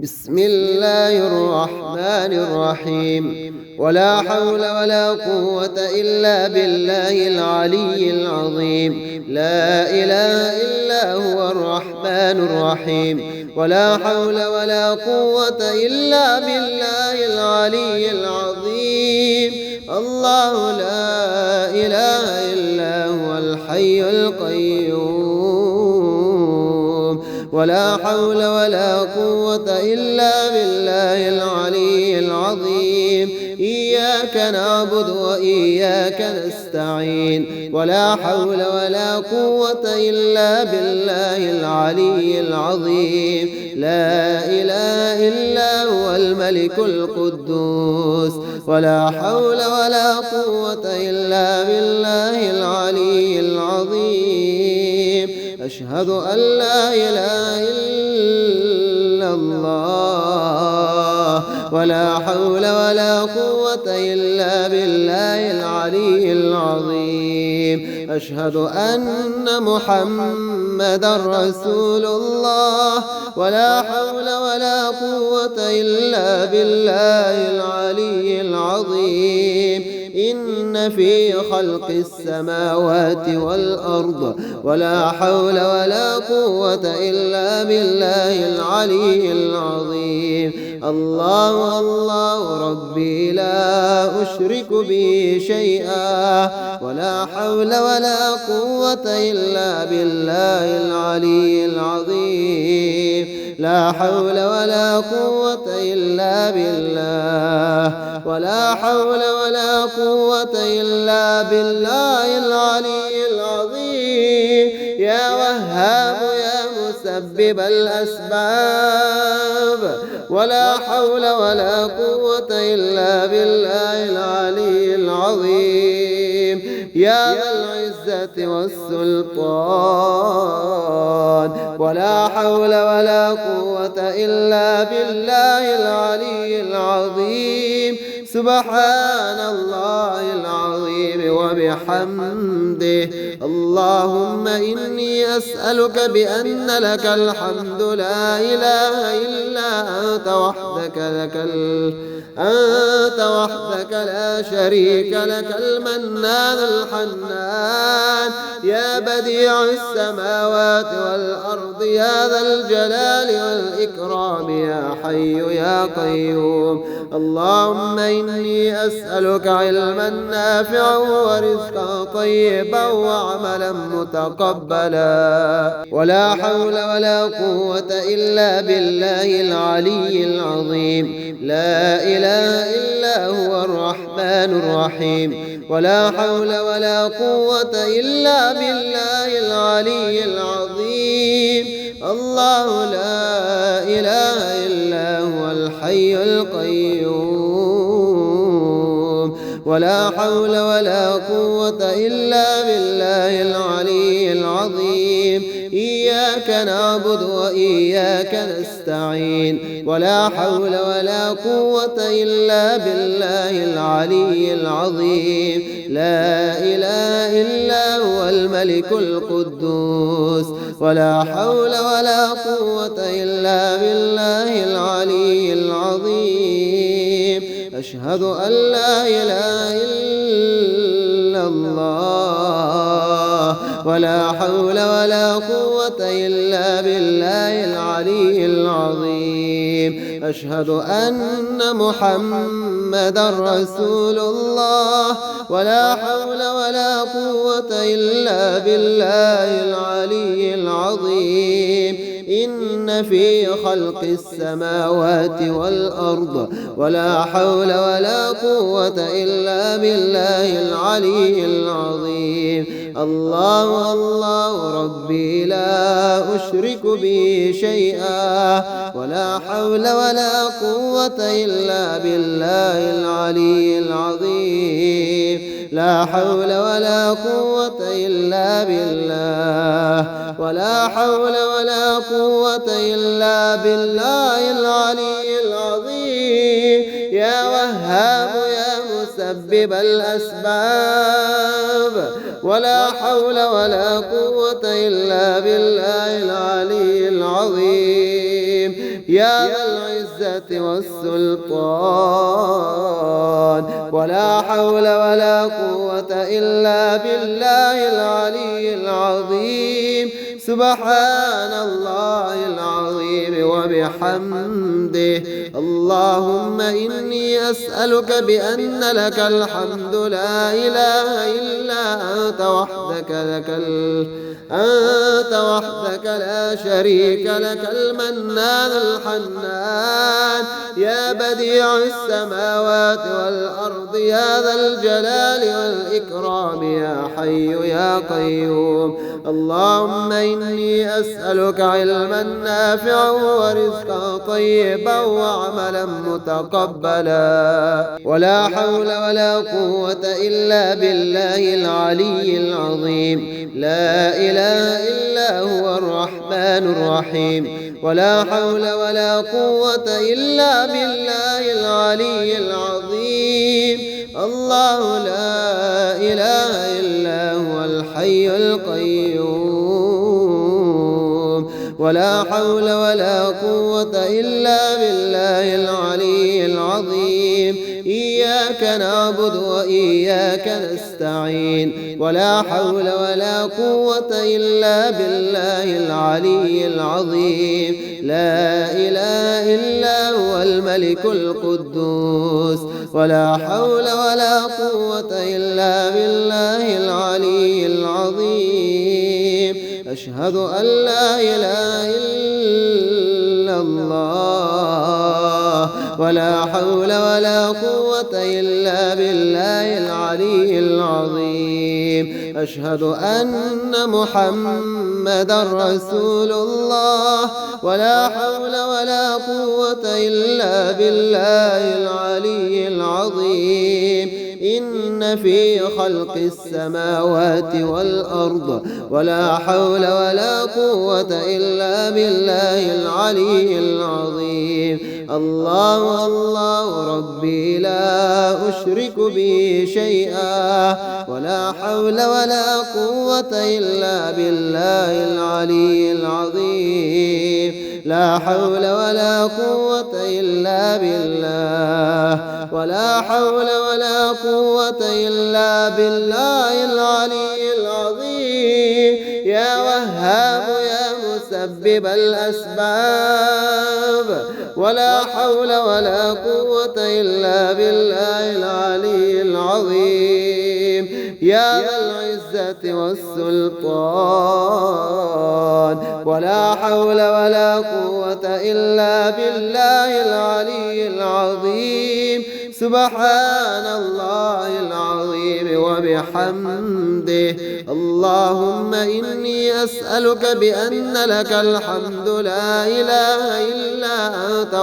بسم الله الرحمن الرحيم. ولا حول ولا قوة إلا بالله العلي العظيم. لا إله إلا هو الرحمن الرحيم. ولا حول ولا قوة إلا بالله العلي العظيم. الله لا إله إلا هو الحي القيوم. ولا حول ولا قوة إلا بالله العلي العظيم. إياك نعبد وإياك نستعين. ولا حول ولا قوة إلا بالله العلي العظيم. لا إله إلا هو الملك القدوس. ولا حول ولا قوة إلا بالله العلي العظيم. أشهد أن لا إله إلا الله. ولا حول ولا قوة إلا بالله العلي العظيم. أشهد أن محمدا رسول الله. ولا حول ولا قوة إلا بالله العلي العظيم. إن في خلق السماوات والأرض ولا حول ولا قوة إلا بالله العلي العظيم. الله الله ربي لا أشرك به شيئا. ولا حول ولا قوة إلا بالله العلي العظيم. لا حول ولا قوة إلا بالله. ولا حول ولا قوة إلا بالله العلي العظيم. يا وهاب يا مسبب الأسباب. ولا حول ولا قوة إلا بالله العلي العظيم. يا ذا العزة والسلطان. ولا حول ولا قوة إلا بالله العلي العظيم. سبحان الله العظيم وبحمده. اللهم إني أسألك بأن لك الحمد لا إله إلا أنت وحدك لا شريك لك المنان الحنان. يا بديع السماوات والأرض يا ذا الجلال والإكرام يا حي يا قيوم. اللهم إني أسألك علما نافعا ورزقا طيبا وعملا متقبلا. ولا حول ولا قوة إلا بالله العلي العظيم. لا إله إلا هو الرحمن الرحيم. ولا حول ولا قوة إلا بالله العلي العظيم. الله لا إله إلا هو الحي القيوم. ولا حول ولا قوة إلا بالله العلي العظيم. إياك نعبد وإياك نستعين. ولا حول ولا قوة إلا بالله العلي العظيم. لا إله إلا هو الملك القدوس. ولا حول ولا قوة إلا بالله العلي العظيم. أشهد أن لا إله إلا الله. ولا حول ولا قوة إلا بالله العلي العظيم. أشهد أن محمدا رسول الله. ولا حول ولا قوة إلا بالله العلي العظيم. إن في خلق السماوات والأرض ولا حول ولا قوة إلا بالله العلي العظيم. الله الله ربي لا أشرك به شيئا. ولا حول ولا قوة إلا بالله العلي العظيم. لا حول ولا قوة إلا بالله. ولا حول ولا قوة إلا بالله العلي العظيم. يا وهاب يا مسبب الأسباب. ولا حول ولا قوة إلا بالله العلي العظيم. يا ذا العزة والسلطان، ولا حول ولا قوة إلا بالله العلي العظيم. سبحان الله العظيم وبحمده. اللهم إني أسألك بأن لك الحمد لا إله إلا أنت وحدك لا شريك لك، المنان الحنان، يا بديع السماوات والأرض، يا ذا الجلال والإكرام، يا حي يا قيوم. اللهم إني أسألك علما نافعا ورزقا طيبا وعملا متقبلا، ولا حول ولا قوة إلا بالله العلي العظيم. لا إله إلا هو الرحمن الرحيم، ولا حول ولا قوة إلا بالله العلي العظيم. الله لا إله إلا هو الحي القيوم، ولا حول ولا قوة إلا بالله العلي العظيم. إياك نعبد وإياك نستعين، ولا حول ولا قوة إلا بالله العلي العظيم. لا إله إلا هو الملك القدوس، ولا حول ولا قوة إلا بالله العلي العظيم. أشهد أن لا إله إلا الله، ولا حول ولا قوة إلا بالله العلي العظيم. أشهد أن محمدا رسول الله، ولا حول ولا قوة إلا بالله العلي العظيم. إن في خلق السماوات والأرض ولا حول ولا قوة إلا بالله العلي العظيم. الله الله ربي لا أشرك به شيئا، ولا حول ولا قوة إلا بالله العلي العظيم. لا حول ولا قوة إلا بالله، ولا حول ولا قوة إلا بالله العلي العظيم. يا وهاب يا مسبب الأسباب، ولا حول ولا قوة إلا بالله العلي العظيم. يا ذا العزة والسلطان، ولا حول ولا قوة إلا بالله العلي العظيم. سبحان الله العظيم وبحمده. اللهم إني أسألك بأن لك الحمد لا إله إلا أنت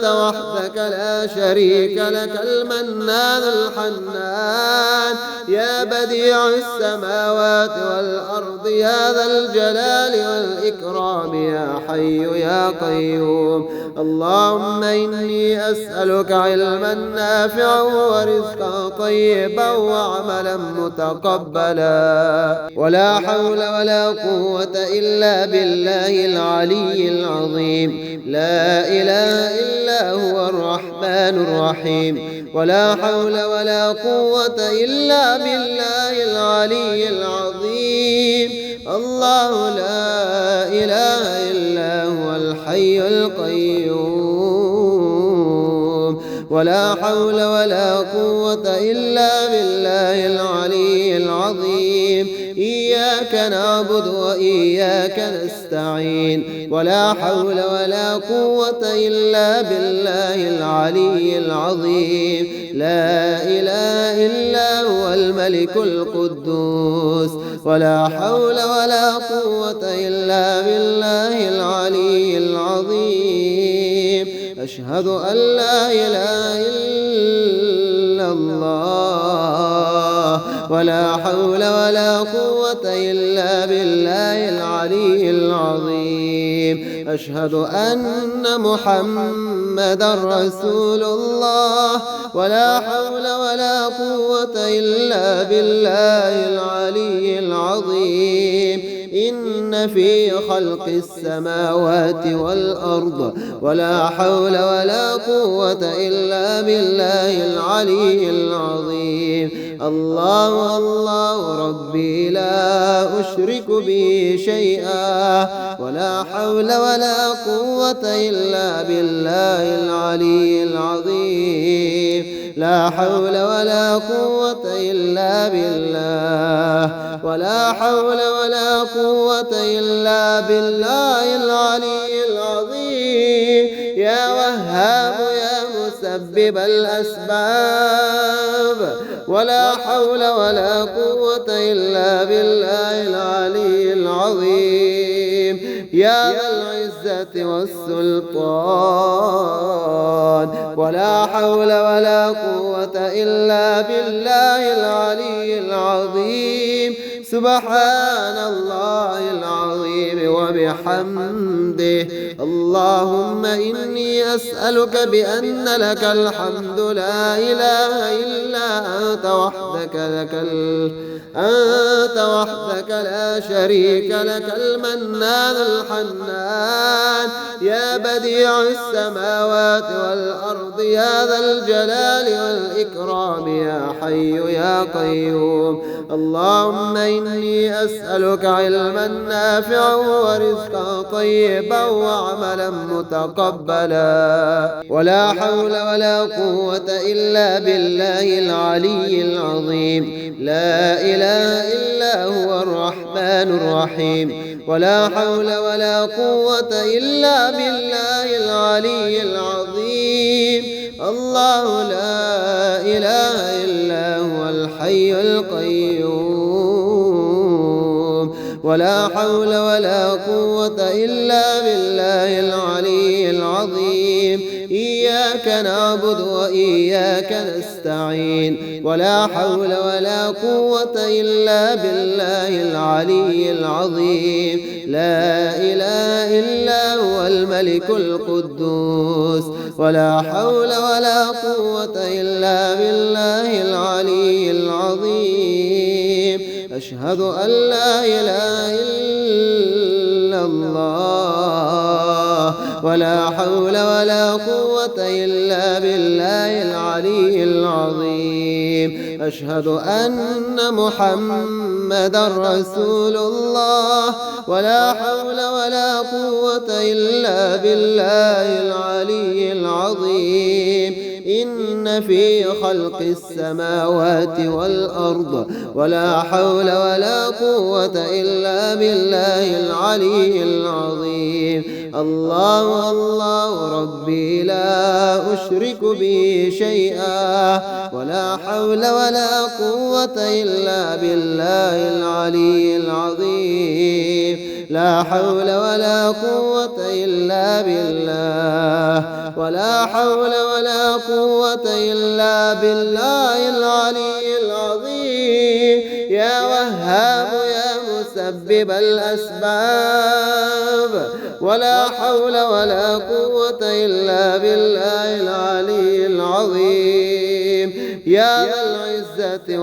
وحدك لا شريك لك، المنان الحنان، يا بديع السماوات والأرض، يا ذا الجلال والإكرام، يا حي يا قيوم. اللهم إني أسألك علما نافعا ورزقا طيبا وعملا متقبلا، ولا حول ولا قوة إلا بالله العلي العظيم. لا إله إلا هو الرحمن الرحيم، ولا حول ولا قوة إلا بالله العلي العظيم. الله لا إله إلا هو الحي القيوم، ولا حول ولا قوة إلا بالله العلي العظيم. إياك نعبد وإياك نستعين، ولا حول ولا قوة إلا بالله العلي العظيم. لا إله إلا هو الملك القدوس، ولا حول ولا قوة إلا بالله العلي العظيم. أشهد أن لا إله إلا الله، ولا حول ولا قوة إلا بالله العلي العظيم. أشهد أن محمدا رسول الله، ولا حول ولا قوة إلا بالله العلي العظيم. إن في خلق السماوات والأرض ولا حول ولا قوة إلا بالله العلي العظيم. الله الله ربي لا أشرك به شيئا ولا حول ولا قوة إلا بالله العلي العظيم. لا حول ولا قوة إلا بالله ولا حول ولا قوة إلا بالله العلي العظيم. يا وهاب يا مسبب الأسباب ولا حول ولا قوة إلا بالله العلي العظيم. يا ذا العزة والسلطان ولا حول ولا قوة إلا بالله العلي العظيم. سبحان الله العظيم وبحمده. اللهم إني أسألك بأن لك الحمد لا إله إلا أنت وحدك لا شريك لك المنان الحنان. يا بديع السماوات والأرض يا ذا الجلال والإكرام يا حي يا قيوم. اللهم إني أسألك علما نافعا ورزقا طيبا وعملا متقبلا ولا حول ولا قوة إلا بالله العلي العظيم. لا إله إلا هو الرحمن الرحيم. ولا حول ولا قوة إلا بالله العلي العظيم. الله لا إله إلا هو الحي القيوم. ولا حول ولا قوة إلا بالله العلي العظيم. إياك نعبد وإياك نستعين. ولا حول ولا قوة إلا بالله العلي العظيم. لا إله إلا هو الملك القدوس. ولا حول ولا قوة إلا بالله العلي العظيم. أشهد أن لا إله إلا الله ولا حول ولا قوة إلا بالله العلي العظيم. أشهد أن محمدا رسول الله ولا حول ولا قوة إلا بالله العلي العظيم. إن في خلق السماوات والأرض ولا حول ولا قوة إلا بالله العلي العظيم. الله الله ربي لا أشرك به شيئا ولا حول ولا قوة إلا بالله العلي العظيم. لا حول ولا قوة إلا بالله ولا حول ولا قوة إلا بالله العلي العظيم. يا وهاب يا مسبب الأسباب ولا حول ولا قوة إلا بالله العلي العظيم. يا ذا العزة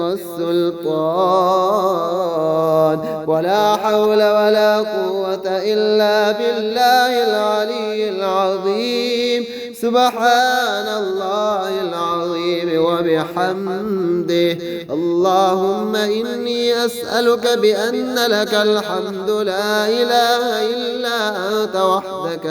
والسلطان ولا حول ولا قوة إلا بالله العلي العظيم. سبحان الله العظيم وبحمده. اللهم إني أسألك بأن لك الحمد لا إله إلا أنت وحدك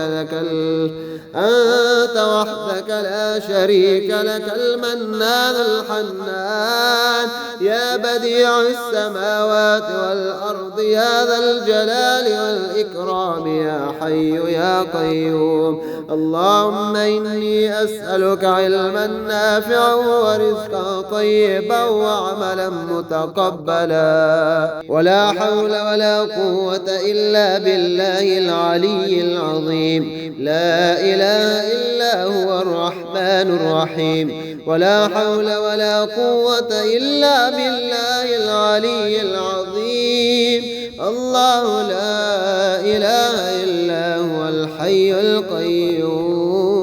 لا شريك لك المنان الحنان. يا بديع السماوات والأرض يا ذا الجلال والإكرام يا حي يا قيوم. اللهم إني أسألك علما نافعا ورزقا طيبا وعملا متقبلا ولا حول ولا قوة إلا بالله العلي العظيم. لا إله إلا هو الرحمن الرحيم. ولا حول ولا قوة إلا بالله العلي العظيم. الله لا إله إلا هو الحي القيوم.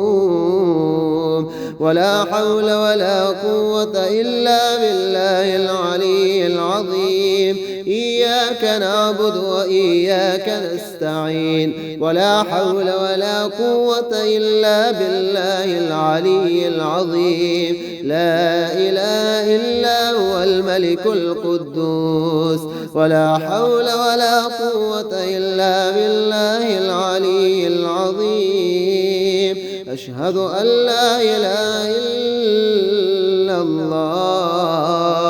ولا حول ولا قوة إلا بالله العلي العظيم. إياك إياك نعبد وإياك نستعين ولا حول ولا قوة إلا بالله العلي العظيم لا إله إلا هو الملك القدوس ولا حول ولا قوة إلا بالله العلي العظيم أشهد أن لا إله إلا الله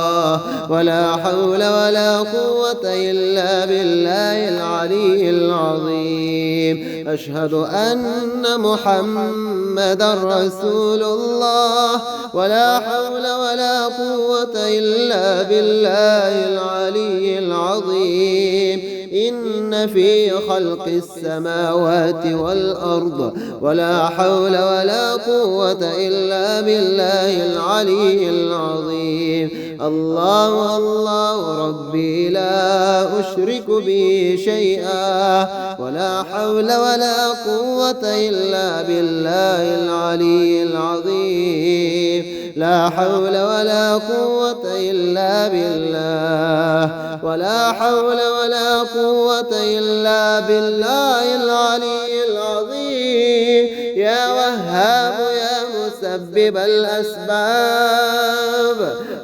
ولا حول ولا قوة إلا بالله العلي العظيم أشهد أن محمدا رسول الله ولا حول ولا قوة إلا بالله العلي العظيم إن في خلق السماوات والأرض ولا حول ولا قوة إلا بالله العلي العظيم الله الله ربي لا أشرك به شيئا ولا حول ولا قوة إلا بالله العلي العظيم لا حول ولا قوة إلا بالله ولا حول ولا قوة إلا بالله العلي العظيم يا وهاب يا مسبب الأسباب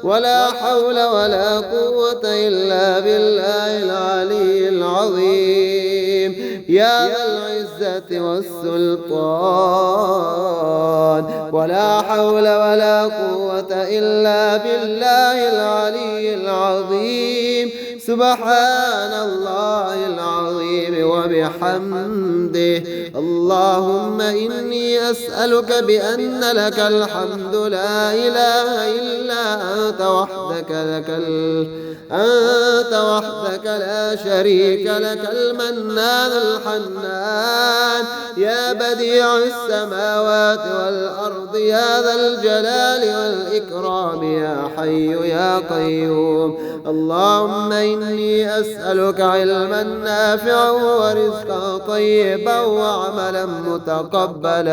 ولا حول ولا قوة إلا بالله العلي العظيم يا ذا العزة والسلطان ولا حول ولا قوة إلا بالله العلي العظيم سبحان الله العظيم وبحمده اللهم إني أسألك بأن لك الحمد لا إله إلا أنت وحدك لا شريك لك المنان الحنان يا بديع السماوات والأرض يا ذا الجلال والإكرام يا حي يا قيوم اللهم إني أسألك علما نافعا ورزقا طيبا وعملا متقبلا